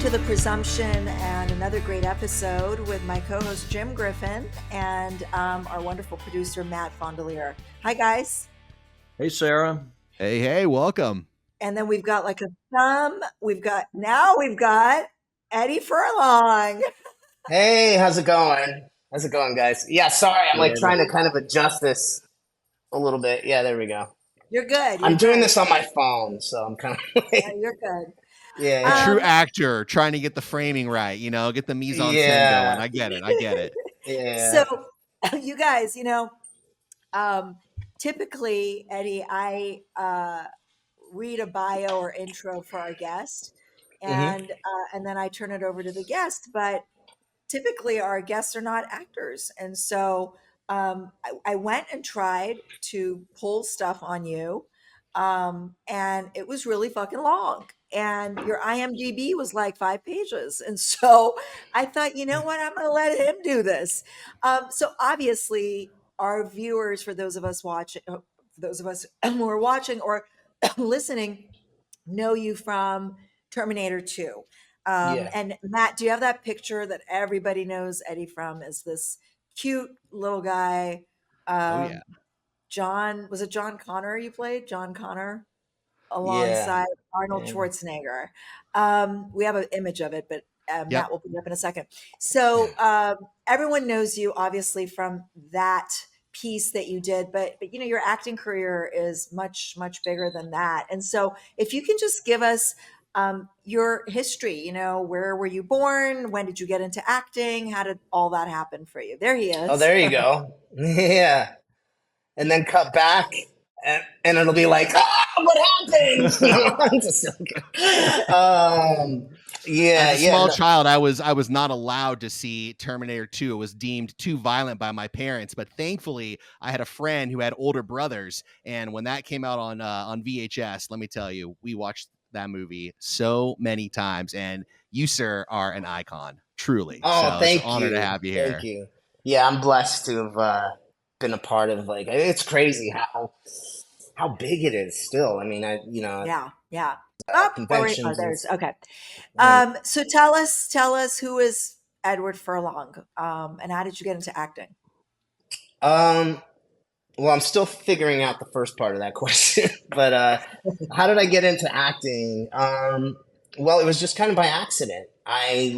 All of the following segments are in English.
to The Presumption and another great episode with my co-host Jim Griffin and our wonderful producer Matt Fondelier. Hi guys. Hey Sara. Hey, welcome. And then we've got like a thumb. We've got Eddie Furlong. Hey, how's it going? How's it going, guys? Yeah, sorry, I'm trying to kind of adjust this a little bit. Yeah, there we go. You're good. I'm doing this on my phone, so I'm kind of yeah, you're good. Yeah. A true actor trying to get the framing right, get the mise en scène going. I get it. Yeah. So, you guys, typically, Eddie, I read a bio or intro for our guest, and then I turn it over to the guest. But typically, our guests are not actors, and so I went and tried to pull stuff on you, and it was really fucking long. And your IMDb was like 5 pages. And so I thought, you know what, I'm going to let him do this. So obviously our viewers, for those of us who are watching or listening, know you from Terminator 2. And Matt, do you have that picture that everybody knows Eddie from as this cute little guy? Was it John Connor you played? John Connor? Alongside Arnold Schwarzenegger. We have an image of it, but Matt will put it up in a second. So everyone knows you obviously from that piece that you did, but your acting career is much, much bigger than that. And so if you can just give us your history, where were you born? When did you get into acting? How did all that happen for you? There he is. Oh, there you go. Yeah. And then cut back. And it'll be like, what happened? I'm just joking. As a small child, I was not allowed to see Terminator 2. It was deemed too violent by my parents. But thankfully, I had a friend who had older brothers, and when that came out on VHS, let me tell you, we watched that movie so many times. And you, sir, are an icon, truly. Oh, so thank it's an honor to have you here. Thank you. Yeah, I'm blessed to have been a part of it's crazy how big it is still. I mean, Yeah. Conventions. Okay. So tell us who is Edward Furlong, and how did you get into acting? Well, I'm still figuring out the first part of that question, but how did I get into acting? Well, it was just kind of by accident. I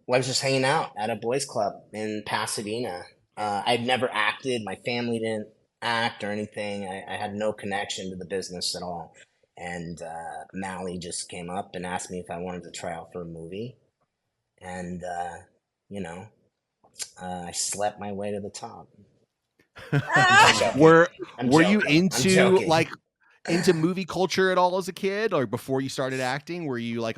I was just hanging out at a boys' club in Pasadena. I'd never acted. My family didn't act or anything. I had no connection to the business at all. And Mally just came up and asked me if I wanted to try out for a movie. And, I slept my way to the top. Were you into movie culture at all as a kid, or before you started acting? Were you like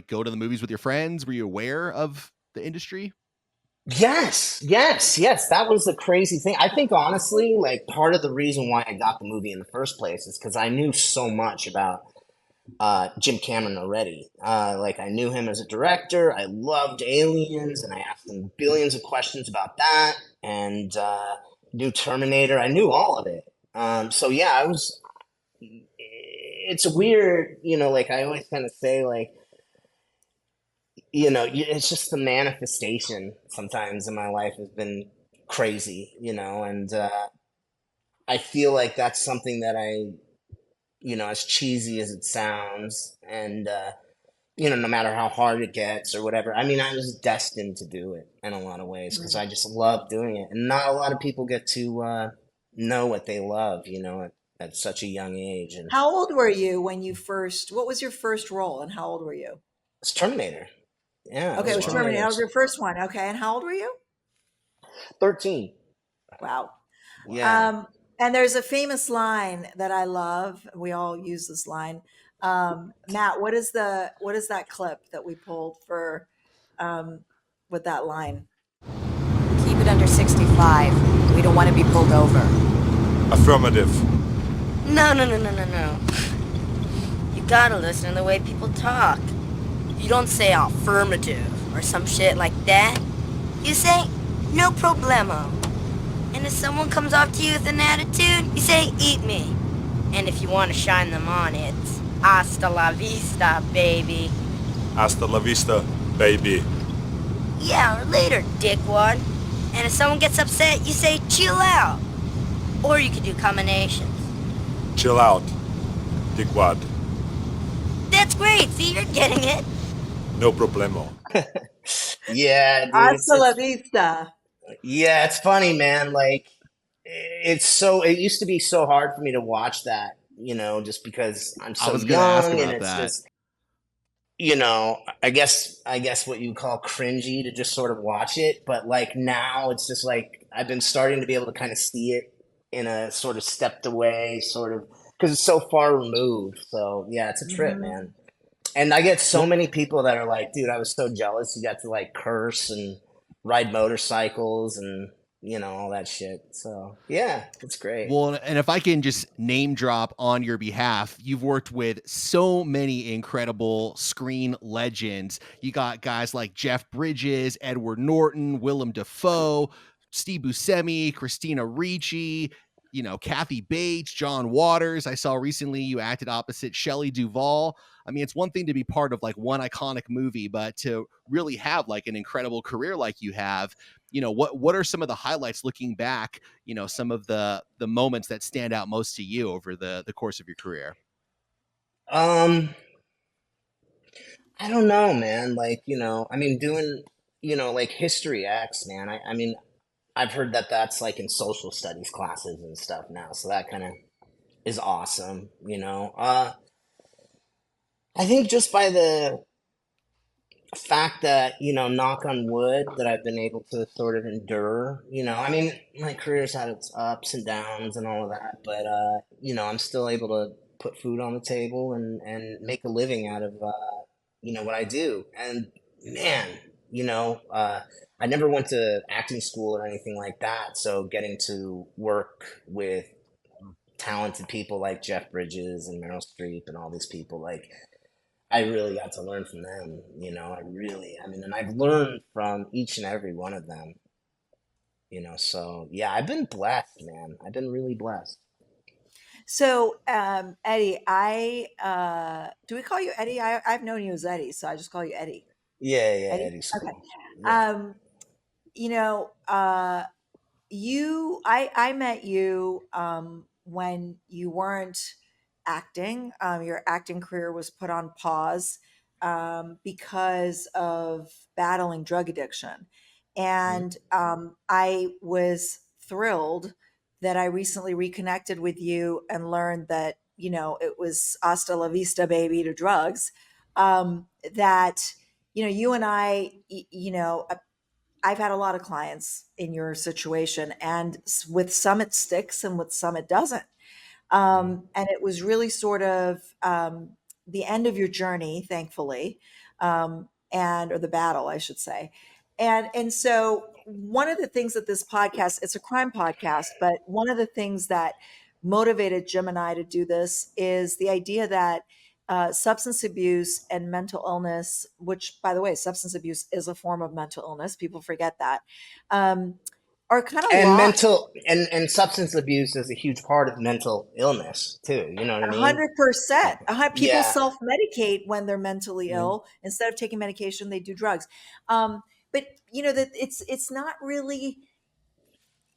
go to the movies with your friends? Were you aware of the industry? Yes. That was the crazy thing. I think honestly, part of the reason why I got the movie in the first place is because I knew so much about Jim Cameron already. I knew him as a director. I loved Aliens, and I asked him billions of questions about that. And knew Terminator. I knew all of it. So yeah, I was. It's weird, I always kind of say, it's just the manifestation sometimes in my life has been crazy, and I feel like that's something that as cheesy as it sounds, and, no matter how hard it gets or whatever, I mean, I was destined to do it in a lot of ways because I just love doing it. And not a lot of people get to know what they love, at such a young age. And how old were you when what was your first role, and how old were you? It's Terminator. Yeah. Okay, it was Terminator. That was your first one. Okay, and how old were you? 13. Wow. Yeah. And there's a famous line that I love. We all use this line. Matt, what is that clip that we pulled for with that line? Keep it under 65. We don't want to be pulled over. Affirmative. No. You gotta listen to the way people talk. You don't say affirmative or some shit like that. You say, no problemo. And if someone comes up to you with an attitude, you say, eat me. And if you want to shine them on, it's Hasta la vista, baby. Hasta la vista, baby. Yeah, or later, dickwad. And if someone gets upset, you say chill out. Or you could do combinations. Chill out, dickwad. That's great, see, you're getting it. No problemo. Yeah, dude, Hasta la vista. yeah, it's funny, man. Like, it used to be so hard for me to watch that, just because I'm I so was gonna ask young, and about it's that. just, I guess what you call cringy to just sort of watch it. But like now, it's just like I've been starting to be able to kind of see it in a sort of stepped away, sort of, because it's so far removed. So yeah, it's a trip, Mhm. man. And I get so Well, many people that are like, dude, I was so jealous you got to like curse and ride motorcycles and, all that shit. So, yeah, it's great. Well, and if I can just name drop on your behalf, you've worked with so many incredible screen legends. You got guys like Jeff Bridges, Edward Norton, Willem Dafoe, Steve Buscemi, Christina Ricci, Kathy Bates, John Waters. I saw recently you acted opposite Shelley Duvall. I mean, it's one thing to be part of like one iconic movie, but to really have like an incredible career like you have, what are some of the highlights looking back, some of the moments that stand out most to you over the course of your career? Um, I don't know, man. Like, I mean, doing, like History X, man. I mean, I've heard that that's like in social studies classes and stuff now. So that kind of is awesome. I think just by the fact that, knock on wood, that I've been able to sort of endure, I mean, my career's had its ups and downs and all of that, but, I'm still able to put food on the table and make a living out of, what I do. And man, I never went to acting school or anything like that. So getting to work with talented people like Jeff Bridges and Meryl Streep and all these people, like, I really got to learn from them, I mean, and I've learned from each and every one of them, so yeah, I've been blessed, man. I've been really blessed. So, Eddie, do we call you Eddie? I've known you as Eddie, so I just call you Eddie. Yeah, yeah, Eddie? Eddie's Okay. cool. Yeah. Um, you know, uh, I met you when you weren't acting. Your acting career was put on pause because of battling drug addiction. Mhm. And I was thrilled that I recently reconnected with you and learned that, it was hasta la vista, baby, to drugs. That, you and I've had a lot of clients in your situation, and with some it sticks and with some it doesn't. Mhm. And it was really sort of the end of your journey, thankfully, and or the battle, I should say. And so one of the things that this podcast, it's a crime podcast, but one of the things that motivated Jim and I to do this is the idea that substance abuse and mental illness, which by the way, substance abuse is a form of mental illness. People forget that. Um, are kind of And lost. mental and substance abuse is a huge part of mental illness too. You know what I mean? 100%. People Yeah. self-medicate when they're mentally Mhm. ill. Instead of taking medication, they do drugs. But that it's not really,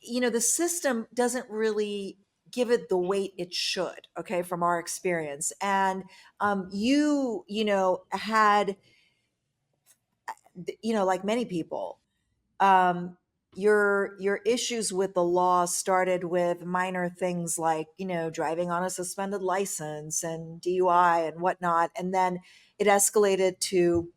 the system doesn't really give it the weight it should. Okay, from our experience, and had like many people, um, your issues with the law started with minor things like driving on a suspended license and DUI and whatnot, and then it escalated to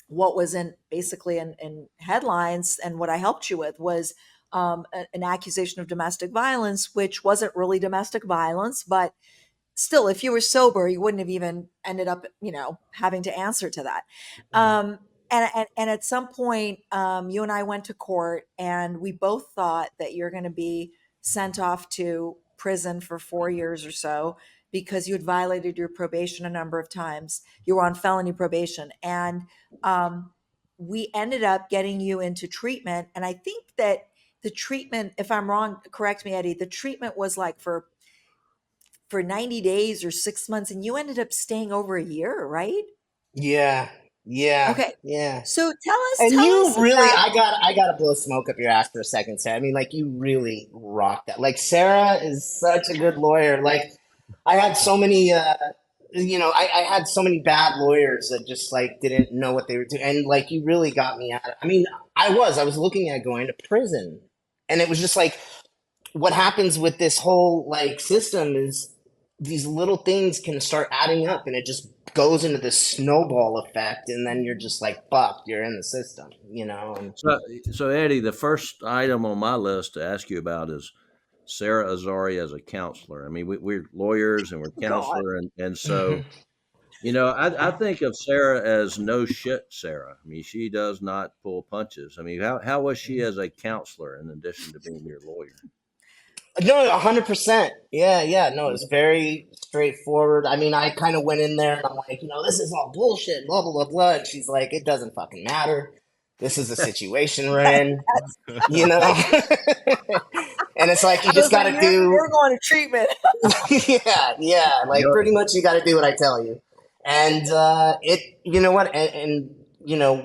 what was in basically in headlines. And what I helped you with was an accusation of domestic violence, which wasn't really domestic violence, but still, if you were sober, you wouldn't have even ended up, having to answer to that. Mhm. And at some point, you and I went to court, and we both thought that you're going to be sent off to prison for 4 years or so because you had violated your probation a number of times. You were on felony probation, and um, we ended up getting you into treatment. And I think that the treatment, if I'm wrong, correct me, Eddie. The treatment was like for for 90 days or 6 months, and you ended up staying over a year, right? Yeah, yeah, Okay. yeah. So And tell you us really, about, I gotta blow smoke up your ass for a second, Sarah. I mean, like, you really rocked that. Like, Sarah is such a good lawyer. Like, I had so many, I had so many bad lawyers that just like didn't know what they were doing, and like, you really got me out. I mean, I was looking at going to prison, and it was just like, what happens with this whole like system is these little things can start adding up, and it just goes into this snowball effect, and then you're just like fucked, you're in the system, and So Eddie, the first item on my list to ask you about is Sarah Azari as a counselor. I mean, we're lawyers and we're God. counselor, and Mhm. so I think of Sarah as no shit Sarah. I mean, she does not pull punches. I mean, how was she as a counselor in addition to being your lawyer? No, 100%. Yeah, yeah. No, it's very straightforward. I mean, I kind of went in there and I'm like, this is all bullshit, blah, blah, blah, blah. And she's like, it doesn't fucking matter. This is the situation we're in, you know? And it's like, you I just was got like, to you're do, going to treatment. yeah, yeah. Like, You're, pretty much you got to do what I tell you. And you know what? And,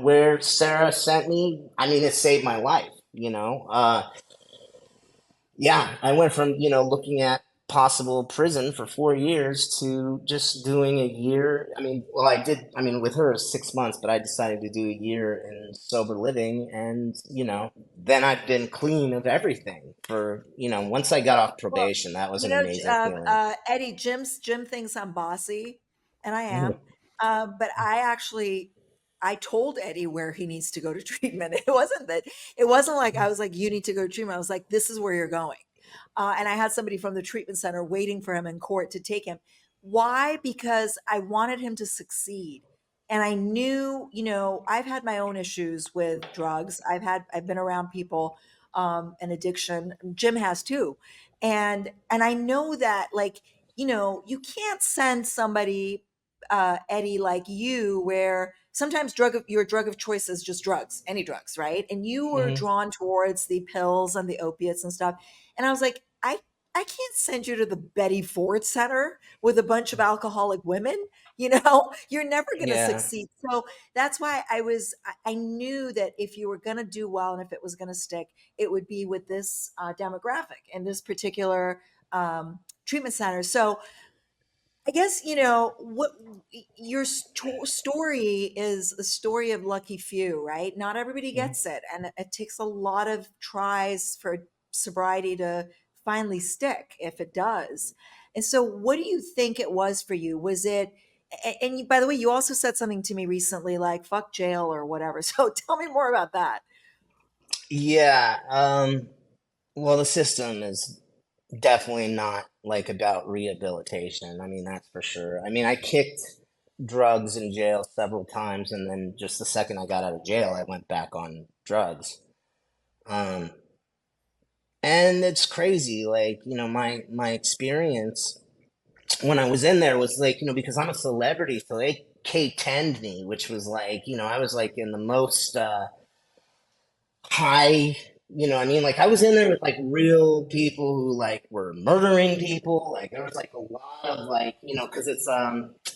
where Sarah sent me, I mean, it saved my life, yeah, I went from, looking at possible prison for 4 years to just doing a year. I mean, well, I mean, with her, it was 6 months, but I decided to do a year in sober living. And, then I've been clean of everything for, once I got off Well, probation, that was an amazing feeling. Eddie, Jim thinks I'm bossy, and I Mhm. am. But I told Eddie where he needs to go to treatment. It wasn't like I was like, you need to go to treatment. I was like, this is where you're going. And I had somebody from the treatment center waiting for him in court to take him. Why? Because I wanted him to succeed. And I knew, I've had my own issues with drugs. I've been around people, and addiction. Jim has too. And I know that, like, you can't send somebody, Eddie, like you, where sometimes your drug of choice is just drugs, any drugs, right? And you were Mhm. drawn towards the pills and the opiates and stuff. And I was like, I can't send you to the Betty Ford Center with a bunch of alcoholic women. You're never going to Yeah. succeed. So that's why I knew that if you were going to do well and if it was going to stick, it would be with this demographic and this particular treatment center. So I guess, what your story is a story of lucky few, right? Not everybody Mhm. gets it. And it takes a lot of tries for sobriety to finally stick, if it does. And so, what do you think it was for you? Was it, by the way, you also said something to me recently, like fuck jail or whatever. So, tell me more about that. Yeah. Well, the system is definitely not like about rehabilitation. I mean, that's for sure. I mean, I kicked drugs in jail several times, and then just the second I got out of jail, I went back on drugs. Um, and it's crazy. Like, my experience when I was in there was like, because I'm a celebrity, so they K10'd me, which was like, I was like in the most high, what I mean? Like, I was in there with like real people who like were murdering people. Like, there was like a lot of like, because it's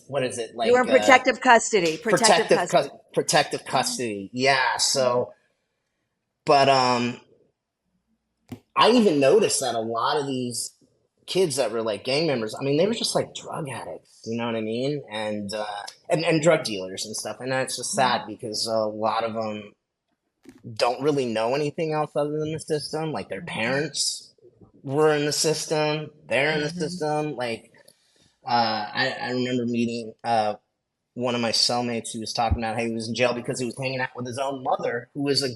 what is it, You were like in protective custody. Protective custody. protective custody. Yeah. So, but I even noticed that a lot of these kids that were like gang members, I mean, they were just like drug addicts, you know what I mean? And drug dealers and stuff. And that's just sad because a lot of them don't really know anything else other than the system. Like, their parents were in the system, they're in the Mhm. system. Like, I remember meeting one of my cellmates who was talking about how he was in jail because he was hanging out with his own mother, who was a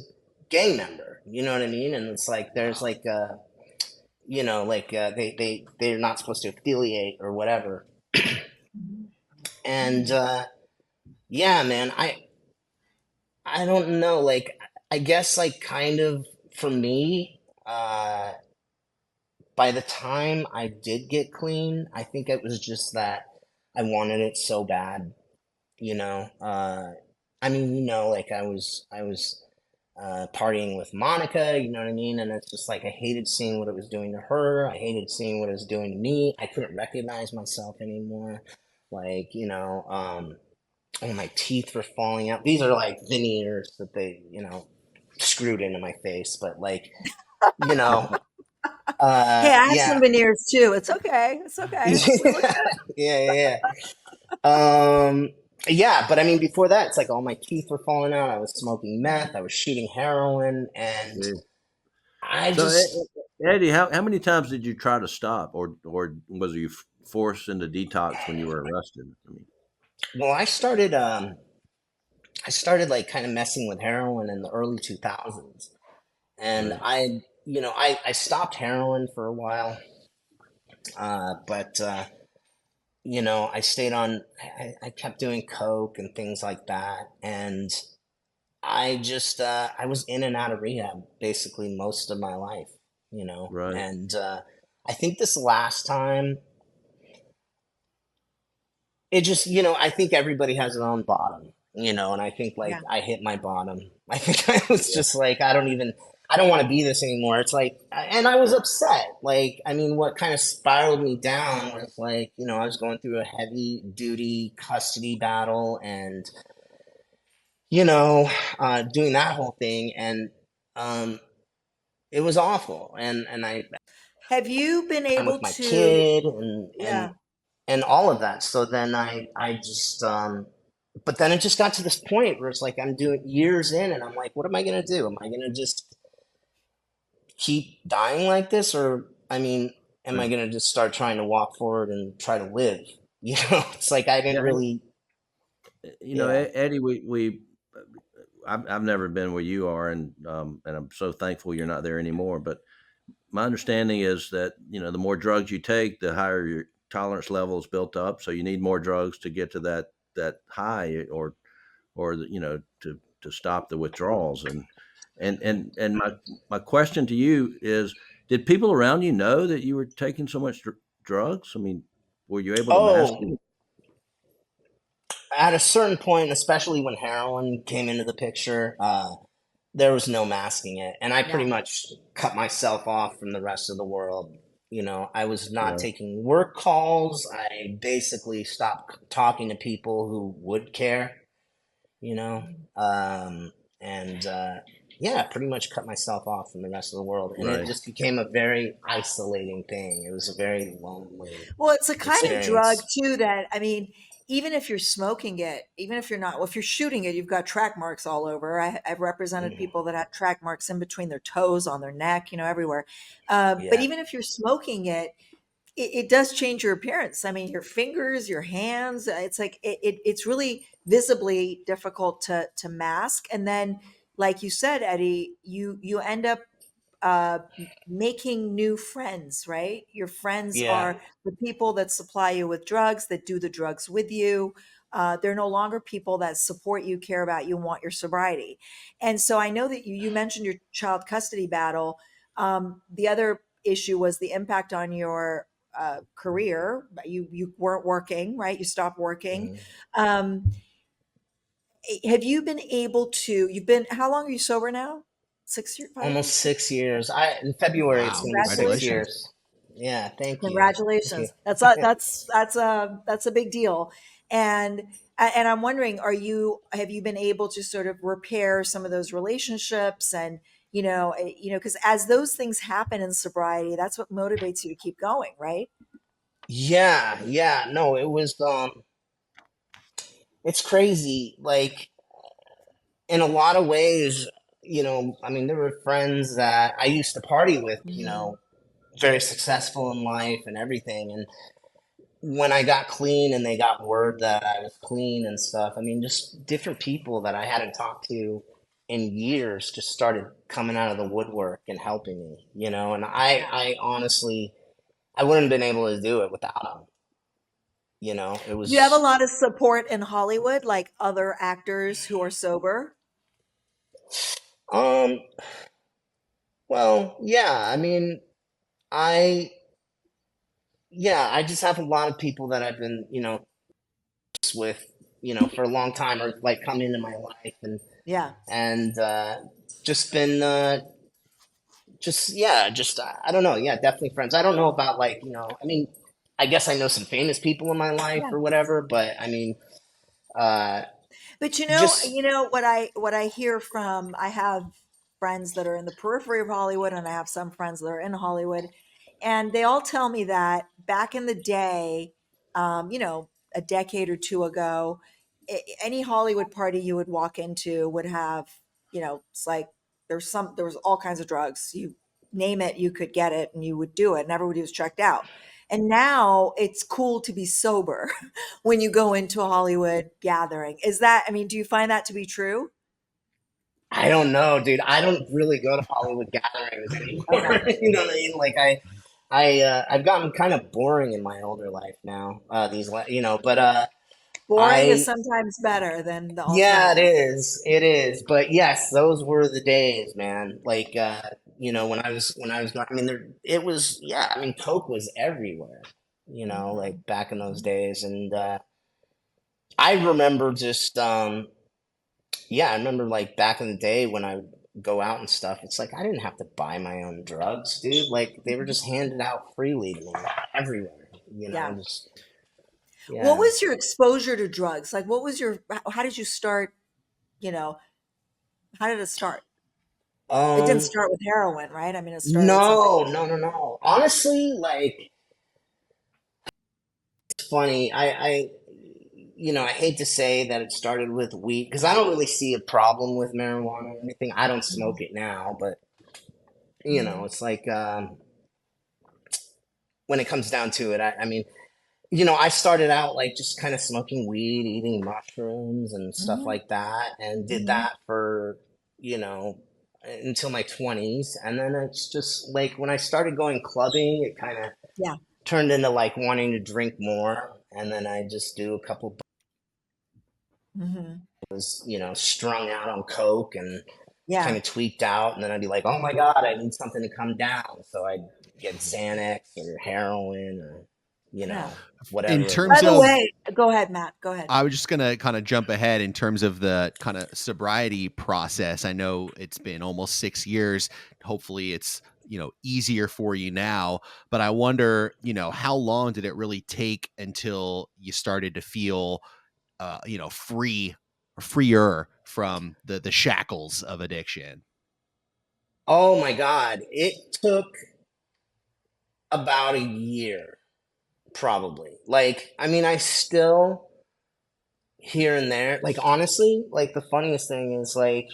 gang member. You know what I mean? And it's like there's like they're not supposed to affiliate or whatever. And yeah, man, I don't know. Like, I guess like kind of for me, by the time I did get clean, I think it was just that I wanted it so bad, you know. I mean, like I was partying with Monica, you know what I mean? And it's just like I hated seeing what it was doing to her. I hated seeing what it was doing to me. I couldn't recognize myself anymore. Like, all my teeth were falling out. These are like veneers that they, screwed into my face. But like, you know, Hey, I have yeah. some veneers too. It's okay. It's okay. We look at it. Yeah. Yeah, but I mean, before that, it's like all my teeth were falling out. I was smoking meth. I was shooting heroin, and Yeah. I So, just, Eddie, how many times did you try to stop, or was you forced into detox when you were arrested? I mean, well, I started like kind of messing with heroin in the early 2000s, and right, I stopped heroin for a while, but I stayed on. I kept doing coke and things like that, and I was in and out of rehab basically most of my life, right, and I think this last time it just, I think everybody has their own bottom, and I think like Yeah. I hit my bottom. I think I was just like, I don't want to be this anymore. It's like, and I was upset. Like, I mean, what kind of spiraled me down was like, I was going through a heavy duty custody battle and, doing that whole thing. And, um, it was awful. And Have you been I'm able with my to? kid Yeah. and all of that. So then I just, but then it just got to this point where it's like I'm doing years in, and I'm like, what am I gonna do? Am I gonna just keep dying like this, or I mean, am I right. gonna just start trying to walk forward and try to live? It's like I didn't Yeah, really, yeah, Eddie, I've never been where you are, and I'm so thankful you're not there anymore. But my understanding is that the more drugs you take, the higher your tolerance level is built up. So you need more drugs to get to that high, or to stop the withdrawals. And my question to you is, did people around you know that you were taking so much drugs? I mean, were you able to mask oh, it? at a certain point, especially when heroin came into the picture, there was no masking it, and I pretty Yeah. much cut myself off from the rest of the world. I was not Right, taking work calls. I basically stopped talking to people who would care, you know, and yeah, pretty much cut myself off from the rest of the world, and it right. just became a very isolating thing. It was a very lonely Well, it's a kind of drug experience. too that, I mean, even if you're smoking it, even if you're not, well, if you're shooting it, you've got track marks all over. I've represented Mhm. people that had track marks in between their toes, on their neck, everywhere. But Yeah, even if you're smoking it, it does change your appearance. I mean, your fingers, your hands, it's like it's really visibly difficult to mask. And then, like you said, Eddie, you end up making new friends, right? Your friends yeah, are the people that supply you with drugs, that do the drugs with you. They're no longer people that support you, care about you, and want your sobriety. And so I know that you mentioned your child custody battle. The other issue was the impact on your career. You weren't working, right? You stopped working. mhm. Um, have you been able to? You've been how long are you sober now? 6 years, 5 years, Almost 6 years. In February it's Wow, going to be six Congratulations. congratulations. years. Yeah, thank you, thank you. Congratulations. That's a big deal. And and I'm wondering, have you been able to sort of repair some of those relationships and because as those things happen in sobriety, that's what motivates you to keep going, right? Yeah. No, it was it's crazy. Like in a lot of ways, I mean, there were friends that I used to party with, Mhm. very successful in life and everything. And when I got clean and they got word that I was clean and stuff, I mean, just different people that I hadn't talked to in years just started coming out of the woodwork and helping me, and Yeah. I honestly, I wouldn't have been able to do it without them. It Do you have a was, lot of support in Hollywood, like other actors who are sober? um, well, yeah, I mean, I, yeah, I just have a lot of people that I've been, with, for a long time or like come into my life Yeah. and just been I don't know. Yeah, definitely friends. I don't know about like, I mean, I guess I know some famous people in my life Yeah. or whatever, but I mean, uh, But just what I hear from, I have friends that are in the periphery of Hollywood, and I have some friends that are in Hollywood, and they all tell me that back in the day, a decade or two ago, any Hollywood party you would walk into would have, it's like there was all kinds of drugs. You name it, you could get it, and you would do it, and everybody was checked out. And now it's cool to be sober when you go into a Hollywood gathering. I mean, do you find that to be true? I don't know, dude. I don't really go to Hollywood gatherings Okay. anymore. You know what I mean? Like I've gotten kind of boring in my older life now. But Boring is I sometimes better than the yeah, it alternative. is. It is. But yes, those were the days, man. Like when I was going, I mean it was, yeah, I mean Coke was everywhere, Mhm. like back in those days. And I remember just yeah, I remember like back in the day when I would go out and stuff, it's like I didn't have to buy my own drugs, dude. Like they were just handed out freely to me everywhere, Yeah. just What yeah. was your exposure to drugs? Like, how did you start? You know, how did it start? It didn't Um start with heroin, right? I mean, it started with something. no, no, no, no. Honestly, like it's funny. I hate to say that it started with weed because I don't really see a problem with marijuana or anything. I don't Mhm. smoke it now, but Mhm. it's like when it comes down to it, I mean, I started out like just kind of smoking weed, eating mushrooms and stuff Mhm. like that, and did Mhm. that for, you know, until my 20s. And then it's just like when I started going clubbing, it kind of Yeah. turned into like wanting to drink more. And then I just do a couple Mhm. strung out on coke and kind Yeah. of tweaked out, and then I'd be like, "Oh my god, I need something to come down." So I'd get Xanax or heroin or Yeah. In whatever it By terms the was. of way, go ahead, Matt. Go ahead. I was just gonna kind of jump ahead in terms of the kind of sobriety process. I know it's been almost 6 years. Hopefully, it's easier for you now. But I wonder, how long did it really take until you started to feel, free or freer from the shackles of addiction? Oh my god, it took about a year, probably. Like, I mean, I still here and there. Like, honestly, like the funniest thing is like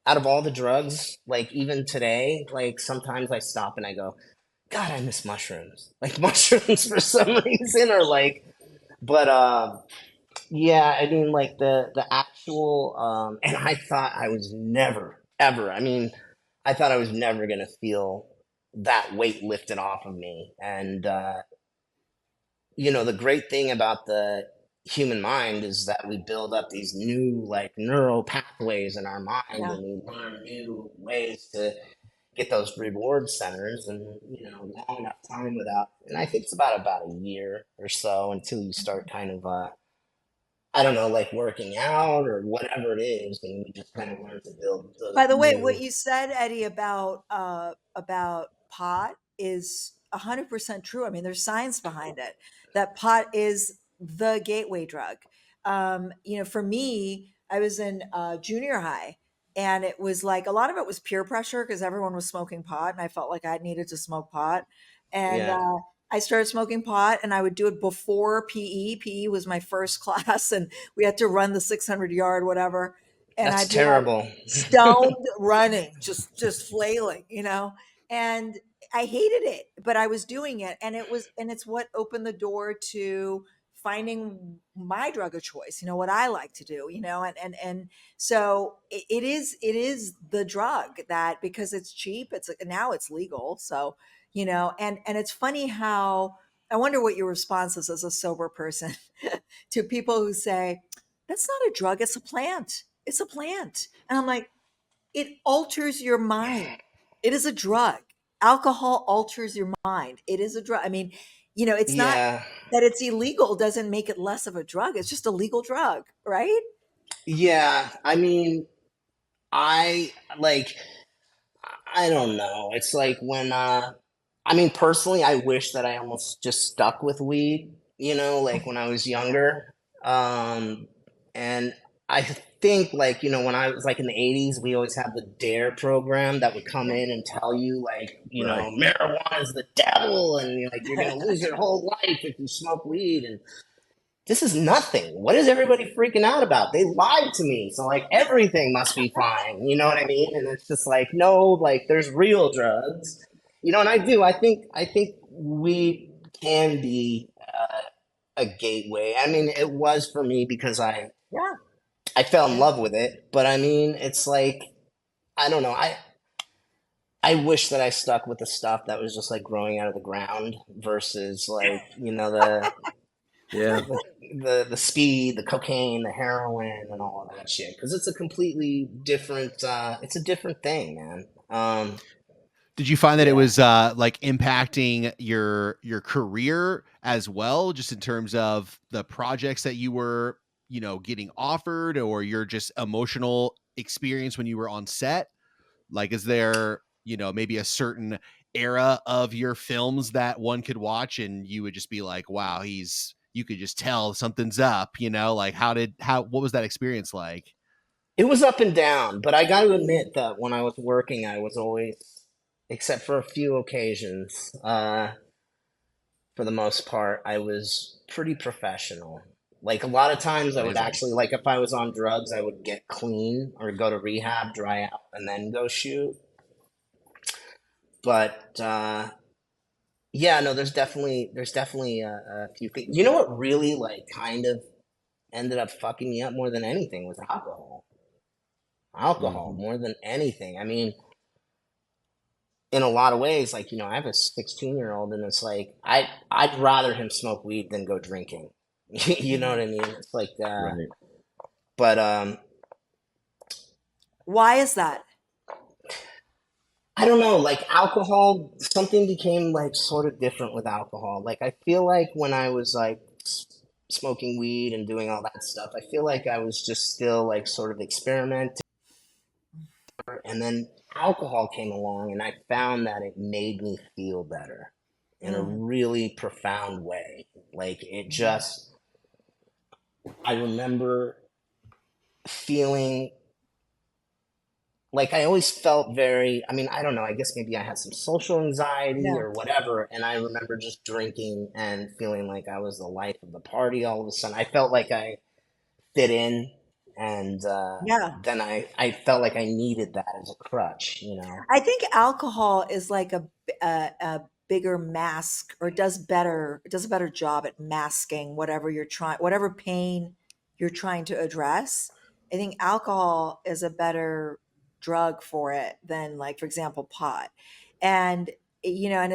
out of all the drugs, like even today, like sometimes I stop and I go, God, I miss mushrooms. Like mushrooms for some reason, or like, but yeah, I mean, like the actual, and I thought I was never ever. I mean, I thought I was never gonna feel that weight lifted off of me. And the great thing about the human mind is that we build up these new like neural pathways in our mind, Yeah. and we learn new ways to get those reward centers, and long enough time without, and I think it's about a year or so until you start kind of I don't know, like working out or whatever it is, and you just kind of learn to build those By the way, what new. you said, Eddie, about pot is 100% true. I mean, there's science behind it that pot is the gateway drug. For me, I was in junior high, and it was like a lot of it was peer pressure because everyone was smoking pot, and I felt like I needed to smoke pot. And Yeah, I started smoking pot, and I would do it before PE. PE was my first class, and we had to run the 600-yard whatever. And that's I'd be like, terrible. stoned running, just flailing, and I hated it, but I was doing it, and it's what opened the door to finding my drug of choice, what I like to do, and so it is the drug that, because it's cheap, it's now it's legal. So and it's funny how, I wonder what your response is as a sober person to people who say, that's not a drug, it's a plant. It's a plant. And I'm like, it alters your mind. It is a drug. Alcohol alters your mind. It is a drug. I mean, it's not Yeah, that it's illegal doesn't make it less of a drug. It's just a legal drug, right? yeah. I mean, I like, I don't know. It's like when, I mean, personally, I wish that I almost just stuck with weed, like when I was younger. And I think, like, when I was like in the 80s, we always had the DARE program that would come in and tell you, like, Right. marijuana is the devil, and you're going to lose your whole life if you smoke weed. And this is nothing. What is everybody freaking out about? They lied to me. So like everything must be fine. You know what I mean? And it's just like, no, like there's real drugs. And I think we can be a gateway. I mean, it was for me because Yeah. I fell in love with it, but I mean, it's like, I don't know. I wish that I stuck with the stuff that was just like growing out of the ground versus like, Yeah. the speed, the cocaine, the heroin, and all of that shit. Because it's a completely different. It's a different thing, man. Did you find that it Yeah. was like impacting your career as well, just in terms of the projects that you were, getting offered, or your just emotional experience when you were on set? Like, is there, maybe a certain era of your films that one could watch and you would just be like, wow, you could just tell something's up, like what was that experience like? It was up and down, but I got to admit that when I was working, I was always, except for a few occasions, for the most part, I was pretty professional. Like a lot of times, I would Amazing. actually, like if I was on drugs, I would get clean or go to rehab, dry out, and then go shoot. But yeah, no, there's definitely a few things. You know what really like kind of ended up fucking me up more than anything was alcohol. Alcohol Mhm. more than anything. I mean, in a lot of ways, like I have a 16-year-old, and it's like I'd rather him smoke weed than go drinking. You know what I mean? It's like, Right. but Why is that? I don't know. Like alcohol, something became like sort of different with alcohol. Like I feel like when I was like smoking weed and doing all that stuff, I feel like I was just still like sort of experimenting. And then alcohol came along, and I found that it made me feel better in a Mm. really profound way. Like it Mhm. just, I remember feeling like I always felt very, I mean, I don't know, I guess maybe I had some social anxiety Yeah. or whatever. And I remember just drinking and feeling like I was the life of the party all of a sudden. I felt like I fit in. And Yeah. then I felt like I needed that as a crutch. I think alcohol is like a bigger mask, or does a better job at masking whatever pain you're trying to address. I think alcohol is a better drug for it than, like, for example, pot. And and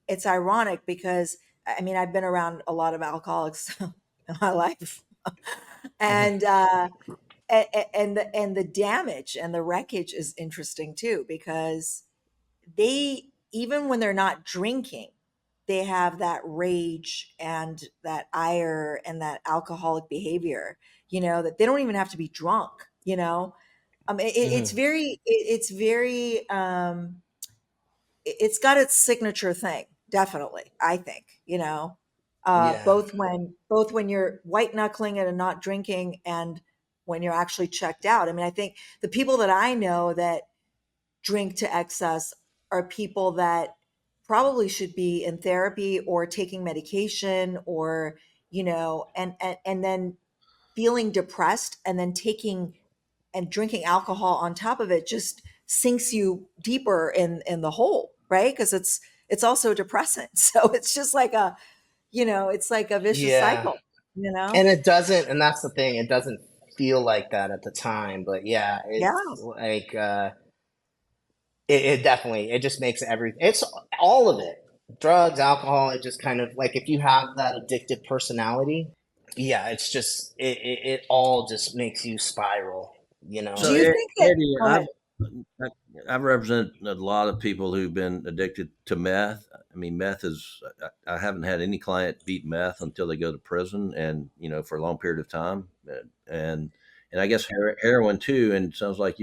it's ironic because I mean, I've been around a lot of alcoholics in my life. And and the damage and the wreckage is interesting too, because they, even when they're not drinking, they have that rage and that ire and that alcoholic behavior, that they don't even have to be drunk. It's Mhm. very it's got its signature thing, definitely, I think. Yeah. Both when you're white knuckling it and not drinking, and when you're actually checked out. I mean, I think the people that I know that drink to excess are people that probably should be in therapy or taking medication, or and then feeling depressed, and then taking and drinking alcohol on top of it just sinks you deeper in the hole, right? Because it's also a depressant. So it's just like it's like a vicious Yeah. cycle, you know And it doesn't, and that's the thing, it doesn't feel like that at the time, but yeah, yeah. it's like it definitely, it just makes everything, it's all of it. Drugs, alcohol, it just kind of like if you have that addictive personality, yeah, it's just it all just makes you spiral. Do So you think that Eddie, go ahead. I've represented a lot of people who've been addicted to meth. I mean, meth is. I haven't had any client beat meth until they go to prison, and for a long period of time, and I guess heroin too. And it sounds like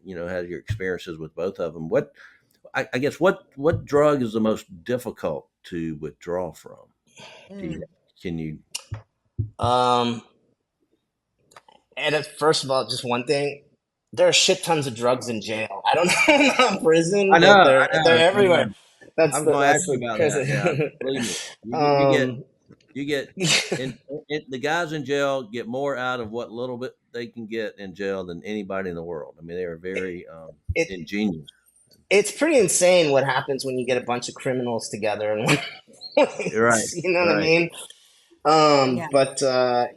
had your experiences with both of them. I guess what drug is the most difficult to withdraw from? Do you Mm. can you? Um, and first of all, just one thing. There are shit tons of drugs in jail. I don't know about prison, I know, but I they're know, I know. everywhere. I That's was the going to that's ask you the about that. Yeah, crazy. believe me, um, you get, and the guys in jail get more out of what little bit they can get in jail than anybody in the world. I mean, they are very it ingenious. it's pretty insane what happens when you get a bunch of criminals together in one Right, place. You know what I right. mean? Yeah. But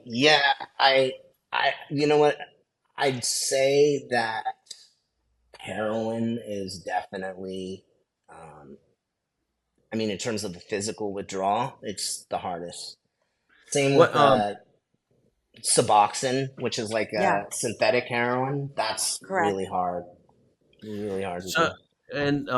yeah, you know what? I'd say that heroin is definitely, um, I mean, in terms of the physical withdrawal, it's the hardest. Same What with Suboxone, which is like Yeah. a synthetic heroin. That's Correct. really hard to so do. and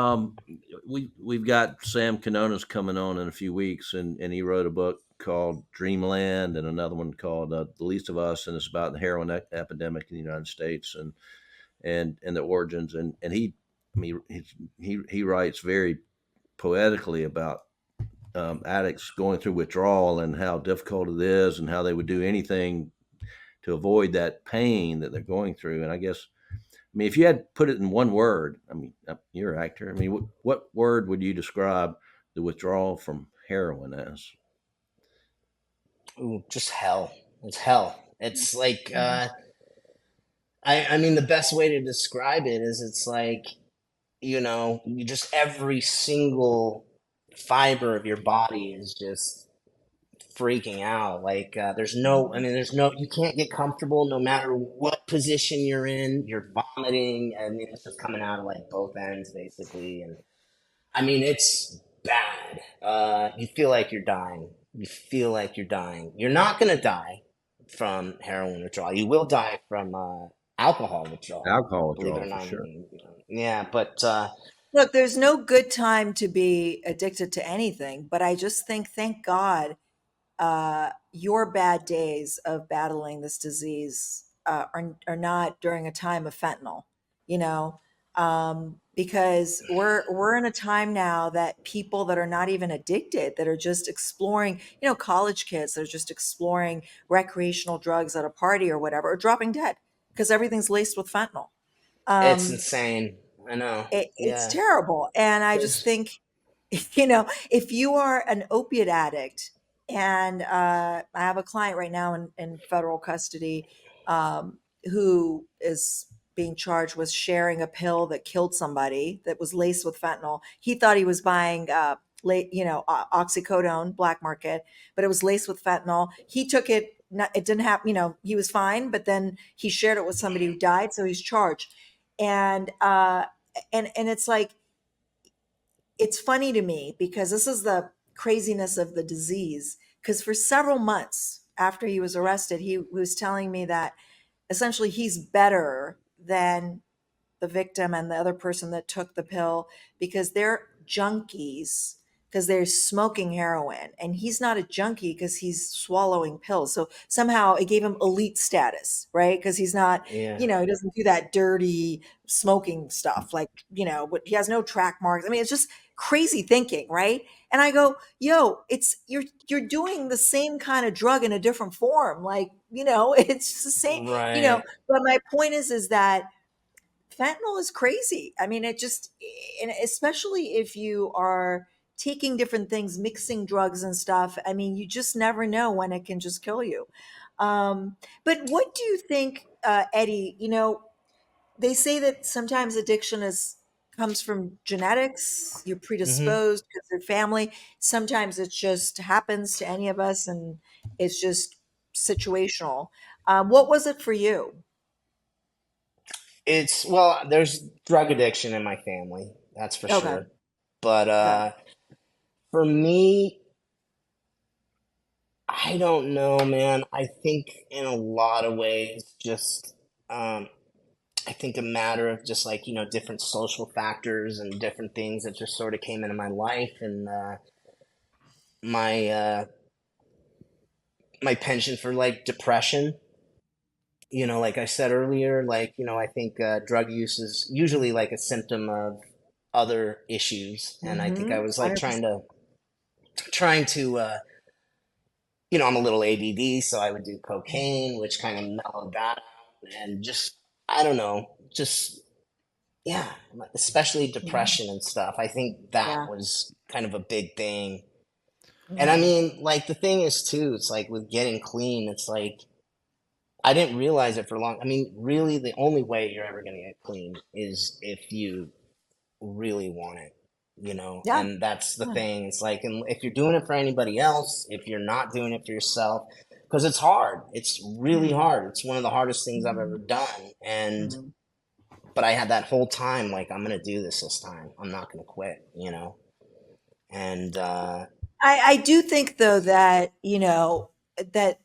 we've got Sam Canonas coming on in a few weeks, and he wrote a book called Dreamland and another one called The Least of Us, and it's about the heroin epidemic in the United States and the origins, and I mean he writes very poetically about addicts going through withdrawal and how difficult it is and how they would do anything to avoid that pain that they're going through. And I guess, I mean, if you had to put it in one word, I mean, you're an actor. I mean, what word would you describe the withdrawal from heroin as? Ooh, just hell. It's hell. It's like Mhm. I mean the best way to describe it is it's like, you just every single fiber of your body is just freaking out. Like I Mhm. mean you can't get comfortable no matter what position you're in. You're vomiting. I mean it's just coming out of like both ends basically. And I mean it's bad. You feel like you're dying. You feel like you're dying. You're not gonna die from heroin withdrawal. You will die from alcohol withdrawal, Alcohol believe it withdrawal or for not. sure. Yeah, but Look, there's no good time to be addicted to anything, but I just think, thank God, your bad days of battling this disease are not during a time of fentanyl, you know, because we're in a time now that people that are not even addicted, that are just exploring, college kids that are just exploring recreational drugs at a party or whatever, are dropping dead because everything's laced with fentanyl. it's Um, insane. I know. it's Yeah. terrible, and I just There's think, if you are an opiate addict, and I have a client right now in federal custody, who is being charged with sharing a pill that killed somebody that was laced with fentanyl. He thought he was buying oxycodone, black market, but it was laced with fentanyl. He took it. It didn't happen. He was fine, but then he shared it with somebody who died, so he's charged. And it's like, it's funny to me because this is the craziness of the disease, because for several months after he was arrested, he was telling me that essentially he's better than the victim and the other person that took the pill, because they're junkies, because they're smoking heroin, and he's not a junkie because he's swallowing pills. So somehow it gave him elite status, right? Because he's not, yeah. he doesn't do that dirty smoking stuff, like, but he has no track marks. I mean, it's just crazy thinking, right? And I go, yo, it's you're doing the same kind of drug in a different form, like, it's the same, Right. but my point is that fentanyl is crazy. I mean, it just, and especially if you are taking different things, mixing drugs and stuff. I mean, you just never know when it can just kill you. But what do you think, Eddie? They say that sometimes addiction is comes from genetics. You're Hmm. predisposed because of family. Sometimes it just happens to any of us, and it's just situational. What was it for you? There's drug addiction in my family, that's for Okay, sure. But good. for me, I don't know, man. I think in a lot of ways, just um, I think a matter of just like, different social factors and different things that just sort of came into my life and my my penchant for like depression. you know, like I said earlier, like, you know, I think drug use is usually like a symptom of other issues. And I think I was like 100%. trying to, you know, I'm a little ADD, so I would do cocaine, which kind of mellowed that out. And just, I don't know, just, yeah, especially Mhm. depression and stuff. I think that Yeah. was kind of a big thing. And I Mhm. mean, like, the thing is, too, it's like with getting clean, it's like, I didn't realize it for long. I mean, really, the only way you're ever going to get clean is if you really want it, you know? Yeah. And that's the Yeah. thing. It's like, and if you're doing it for anybody else, if you're not doing it for yourself, because it's hard. It's really Mhm. hard. It's one of the hardest things I've ever Mhm. done. And, Mhm. but I had that whole time, like, I'm going to do this time. I'm not going to quit, you know? And, I do think though that, that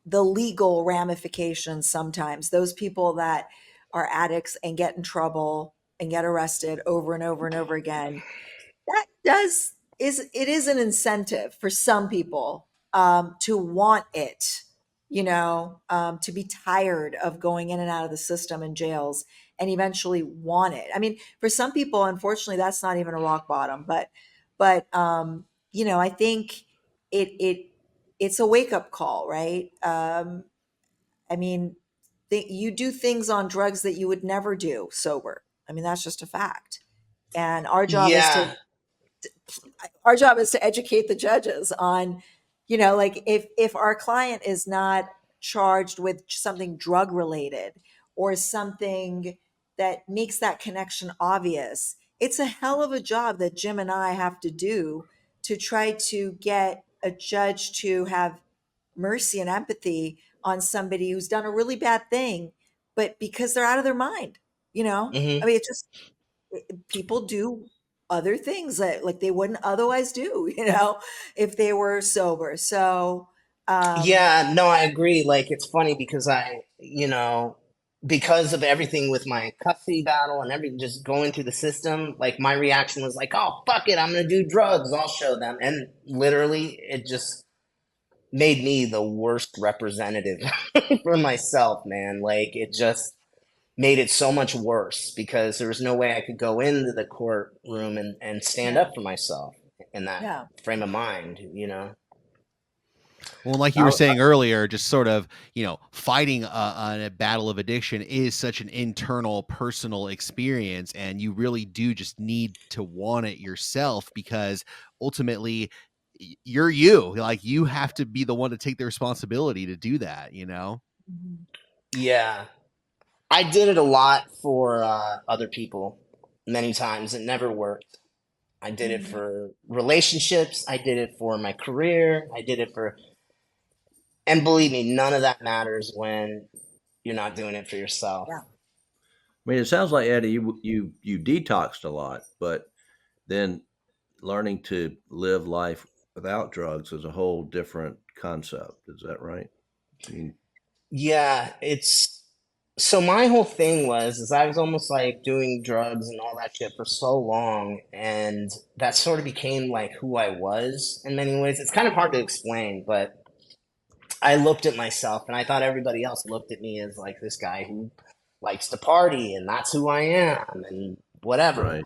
the legal ramifications sometimes, those people that are addicts and get in trouble and get arrested over and over and over again, that does is it is an incentive for some people to want it, to be tired of going in and out of the system and jails and eventually want it. I mean, for some people, unfortunately, that's not even a rock bottom, but I think it it's a wake up call, right? I mean, you do things on drugs that you would never do sober. I mean, that's just a fact. And yeah. our job is to educate the judges on, like if our client is not charged with something drug related or something that makes that connection obvious, it's a hell of a job that Jim and I have to do to try to get a judge to have mercy and empathy on somebody who's done a really bad thing, but because they're out of their mind, I Hmm. mean, people do other things that like they wouldn't otherwise do, if they were sober. So, um, Yeah, no, I agree. Like, it's funny because you know, because of everything with my custody battle and everything just going through the system, like, my reaction was like, oh, fuck it, I'm gonna do drugs, I'll show them. And literally, it just made me the worst representative for myself, man. Like, it just made it so much worse because there was no way I could go into the courtroom and stand yeah, up for myself in that yeah, frame of mind, you know? Well, like you were I, saying earlier, just sort of, fighting a battle of addiction is such an internal, personal experience. And you really do just need to want it yourself because ultimately you're you. Like you have to be the one to take the responsibility to do that, you know? mhm, Yeah. I did it a lot for other people many times. It never worked. I did it mhm, for relationships. I did it for my career. I did it for, and believe me, none of that matters when you're not doing it for yourself. yeah. mean, it sounds like Eddie, you detoxed a lot, but then learning to live life without drugs is a whole different concept. Is that right? I mean, Yeah, it's so my whole thing is I was almost like doing drugs and all that shit for so long, and that sort of became like who I was in many ways. It's kind of hard to explain, but I looked at myself and I thought everybody else looked at me as like this guy who likes to party and that's who I am and whatever. right.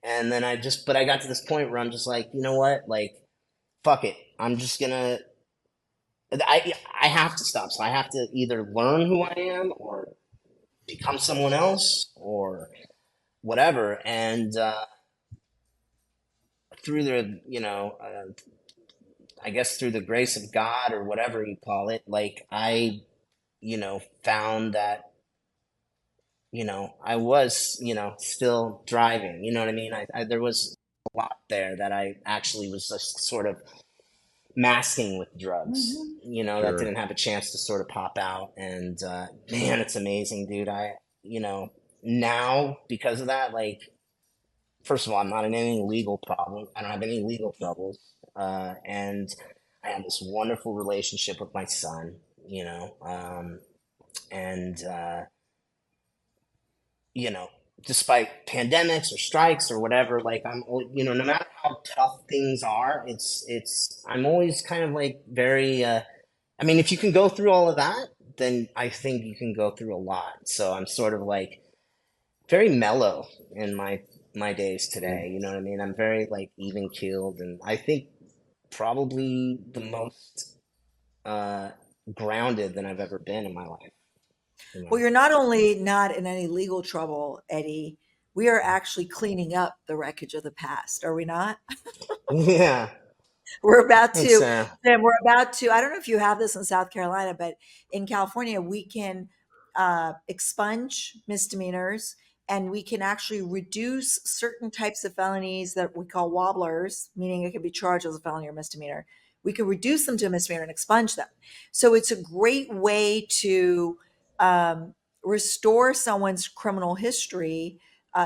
And then but I got to this point where I'm just like, you know what? Like, fuck it. I'm just gonna, I have to stop. So I have to either learn who I am or become someone else or whatever. And through I guess through the grace of God or whatever you call it, like found that I was, still driving. You know what I mean? There was a lot there that I actually was just sort of masking with drugs, Mhm. that Sure. didn't have a chance to sort of pop out. And man, it's amazing, dude. You know, now because of that, like, first of all, I'm not in any legal problem. I don't have any legal troubles. And I have this wonderful relationship with my son, and, you know, despite pandemics or strikes or whatever, like no matter how tough things are, I'm always kind of like very, I mean, if you can go through all of that, then I think you can go through a lot. So I'm sort of like very mellow in my days today. You know what I mean? I'm very like even keeled, and I think probably the most uh, grounded than I've ever been in my life. You Well, know? you're not only not in any legal trouble, Eddie, we are actually cleaning up the wreckage of the past, are we not? Yeah. We're about Thanks, to, Sarah. Sam, we're about to, I don't know if you have this in South Carolina, but in California, we can expunge misdemeanors and we can actually reduce certain types of felonies that we call wobblers, meaning it can be charged as a felony or misdemeanor. We can reduce them to a misdemeanor and expunge them. So it's a great way to um, restore someone's criminal history.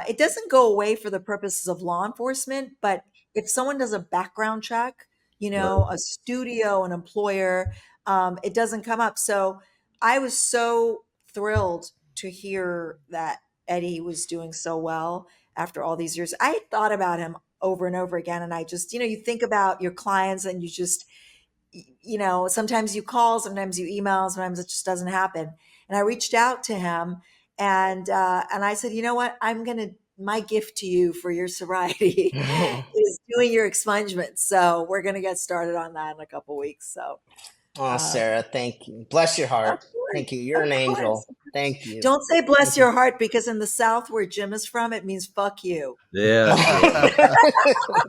It doesn't go away for the purposes of law enforcement, but if someone does a background check, Right. a studio, an employer, it doesn't come up. So I was so thrilled to hear that Eddie was doing so well after all these years. I thought about him over and over again. And I just, you think about your clients and you just, sometimes you call, sometimes you email, sometimes it just doesn't happen. And I reached out to him and I said, you know what? My gift to you for your sobriety is doing your expungement. So we're going to get started on that in a couple weeks. So, Oh, uh, Sarah, thank you. Bless your of heart. course, Thank you. You're of an course. angel. Thank you. Don't say bless Thank you. your heart because in the South where Jim is from, it means fuck you. Yes,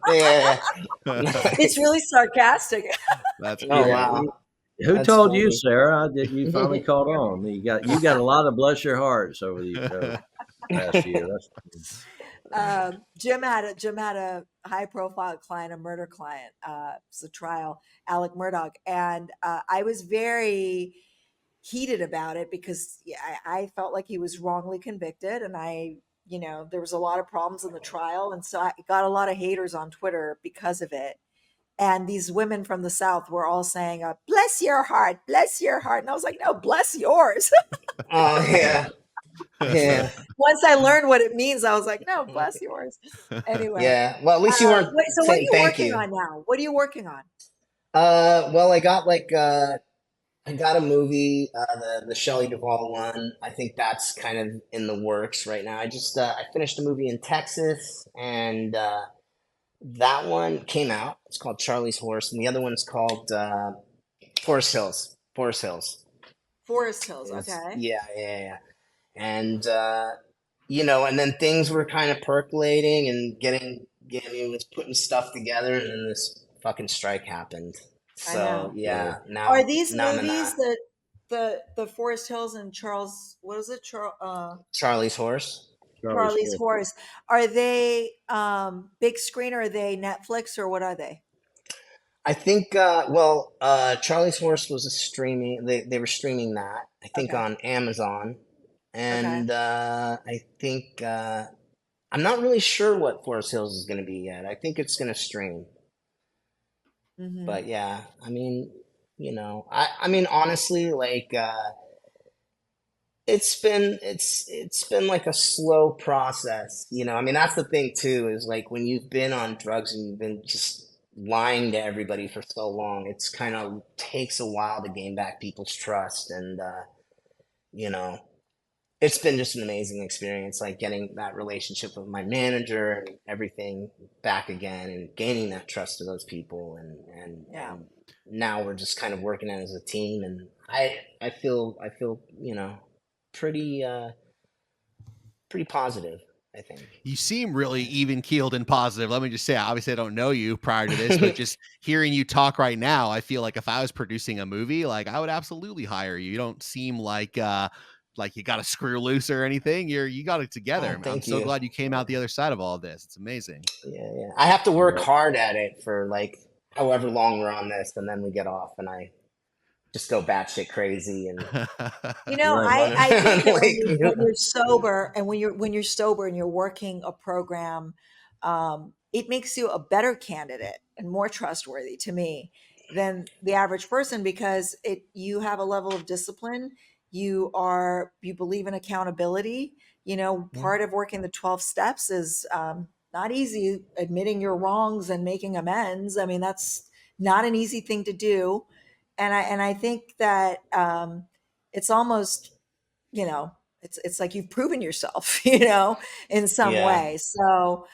yes. Yeah. It's really sarcastic. That's Oh, great. Yeah. wow. Who That's told you, funny. Sarah? That you finally caught on? You got a lot of bless your hearts over the past year. That's Jim had a high profile client, a murder client. It's a trial, Alec Murdoch, and I was very heated about it because yeah, I felt like he was wrongly convicted, and there was a lot of problems in the trial, and so I got a lot of haters on Twitter because of it. And these women from the South were all saying, bless your heart," and I was like, "No, bless yours." Oh, yeah. Yeah. Once I learned what it means, I was like, "No, bless yours." Anyway, Yeah. Well, at least you weren't so what are saying you thank working you. on now? What are you working on? Well, I got a movie, the Shelley Duvall one. I think that's kind of in the works right now. I finished a movie in Texas, and that one came out. It's called Charlie's Horse, and the other one's called Forest Hills. Forest Hills. Forest Hills. Is Okay. yeah, yeah, yeah. And and then things were kind of percolating and getting was putting stuff together, and then this fucking strike happened. I So know. yeah, Are now these now I'm in movies that. that the Forest Hills and what is it? Charlie's Horse. Charlie's Charlie's Horse. Horse. Are they big screen or are they Netflix or what are they? I think Charlie's Horse was a streaming. They were streaming that. I think Okay. on Amazon, Okay. and I think I'm not really sure what Forest Hills is going to be yet. I think it's going to stream. Hmm. But yeah, I mean, I mean honestly, like it's been like a slow process, I mean that's the thing too, is like when you've been on drugs and you've been just lying to everybody for so long, it's kind of takes a while to gain back people's trust. And you know it's been just an amazing experience, like getting that relationship with my manager and everything back again, and gaining that trust of those people. Yeah. And now we're just kind of working as a team, and I feel pretty pretty positive, I think. You seem really even keeled and positive. Let me just say, obviously, I don't know you prior to this, but just hearing you talk right now, I feel like if I was producing a movie, like I would absolutely hire you. You don't seem like you got a screw loose or anything. You got it Oh, together. I'm thank so you. glad you came out the other side of all of this. It's amazing. Yeah, yeah. I have to work hard at it for like however long we're on this, and then we get off, and I just go batshit crazy and Right. run I think around that like when you're sober and when you're sober and you're working a program, it makes you a better candidate and more trustworthy to me than the average person because you have a level of discipline. You believe in accountability. Part of working the 12 steps is not easy. Admitting your wrongs and making amends. I mean, that's not an easy thing to do, and I think that it's almost, you know, it's like you've proven yourself, you know, in some Yeah. way. So,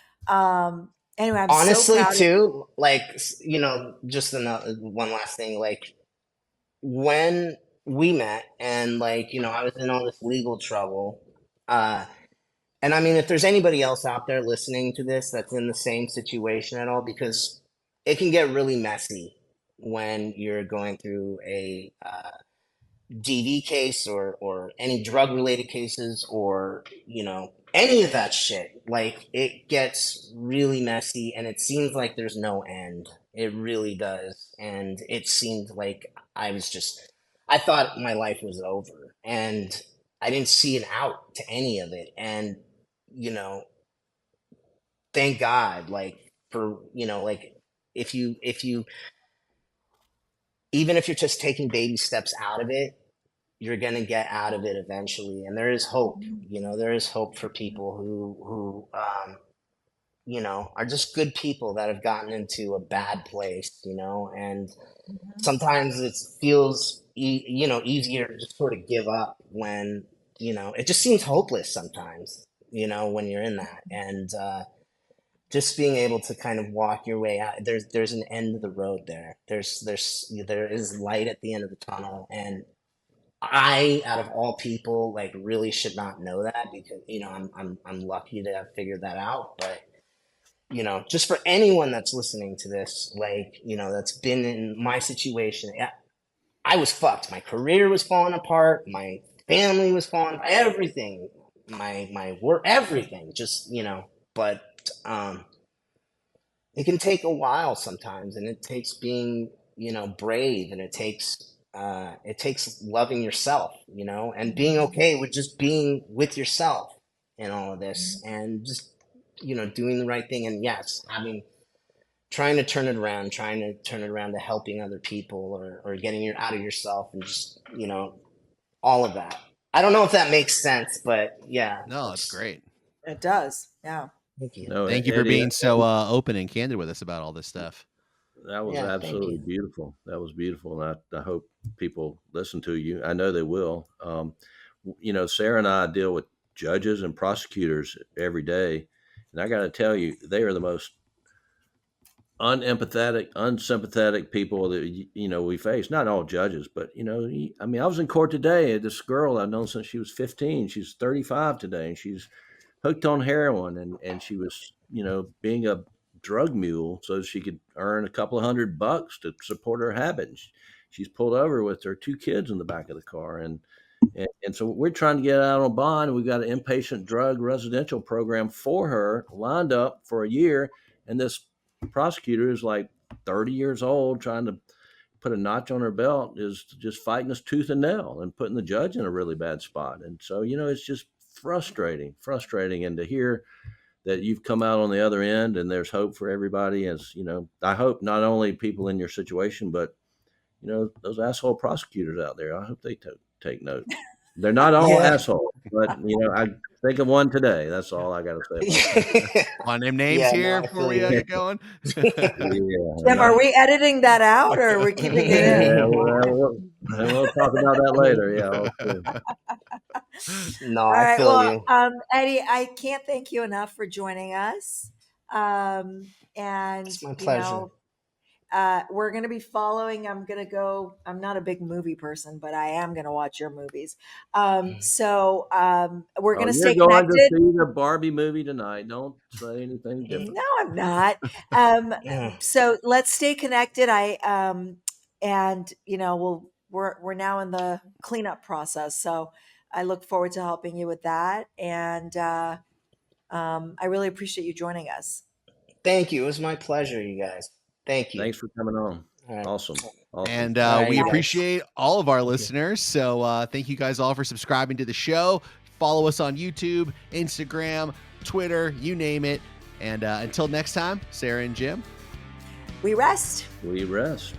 anyway, I'm so Honestly, proud of you. too, like, just another one last thing, like, when we met and, like, I was in all this legal trouble, and I mean, if there's anybody else out there listening to this that's in the same situation at all, because it can get really messy when you're going through a DV case or any drug related cases or any of that shit. Like, it gets really messy and it seems like there's no end. It really does. And it seemed like I thought my life was over and I didn't see an out to any of it. And you know thank God, like, for like, if you even if you're just taking baby steps out of it, you're going to get out of it eventually. And there is hope. There is hope for people who are just good people that have gotten into a bad place, and sometimes it feels easier to just sort of give up when it just seems hopeless sometimes, when you're in that. And just being able to kind of walk your way out, there's an end of the road there. There is light at the end of the tunnel. And I, out of all people, like, really should not know that, because I'm lucky to have figured that out. But just for anyone that's listening to this, like, that's been in my situation, I was fucked. My career was falling apart. My family was falling apart. Everything, my work, everything. Just but it can take a while sometimes, and it takes being brave, and it takes loving yourself, and being okay with just being with yourself in all of this, and just doing the right thing. And yes, trying to turn it around to helping other people, or getting out of yourself, and just all of that. I don't know if that makes sense, but yeah. No, it's great. It does. Yeah. Thank you. No, Thank you for Eddie, being so open and candid with us about all this stuff. that was Yeah, thank absolutely you. beautiful. That was beautiful, and I hope people listen to you. I know they will. Sarah and I deal with judges and prosecutors every day, and I got to tell you, they are the most unempathetic, unsympathetic people that we face. Not all judges, but I was in court today. This girl I've known since she was 15. She's 35 today, and she's hooked on heroin, and she was being a drug mule so she could earn a couple of $100 to support her habit. And she's pulled over with her 2 kids in the back of the car, and so we're trying to get out on bond. We've got an inpatient drug residential program for her lined up for a year, and this prosecutor is like 30 years old, trying to put a notch on her belt, is just fighting us tooth and nail and putting the judge in a really bad spot. And so it's just frustrating. And to hear that you've come out on the other end and there's hope for everybody, as I hope not only people in your situation, but those asshole prosecutors out there, I hope they take note. They're not all Yeah. assholes, but I think of one today. That's all I got to say about that. Want to name names Yeah, no, here I before feel we you. get going? Yeah, Jim, are we editing that out, or are we keeping it in? yeah, we'll talk about that later. Yeah. Okay. No, All I right. feel Well, you. Eddie, I can't thank you enough for joining us. And It's my pleasure. we're going to be following. I'm not a big movie person, but I am going to watch your movies. So we're going to stay You're going to connected. see the Barbie movie tonight. Don't say anything different. No, I'm not. Yeah. So let's stay connected. And we're now in the cleanup process. So I look forward to helping you with that. And I really appreciate you joining us. Thank you. It was my pleasure, you guys. Thank you. Thanks for coming on. All right. Awesome. And All right, we you guys. appreciate all of our listeners. So thank you guys all for subscribing to the show. Follow us on YouTube, Instagram, Twitter, you name it. And until next time, Sarah and Jim. We rest. We rest.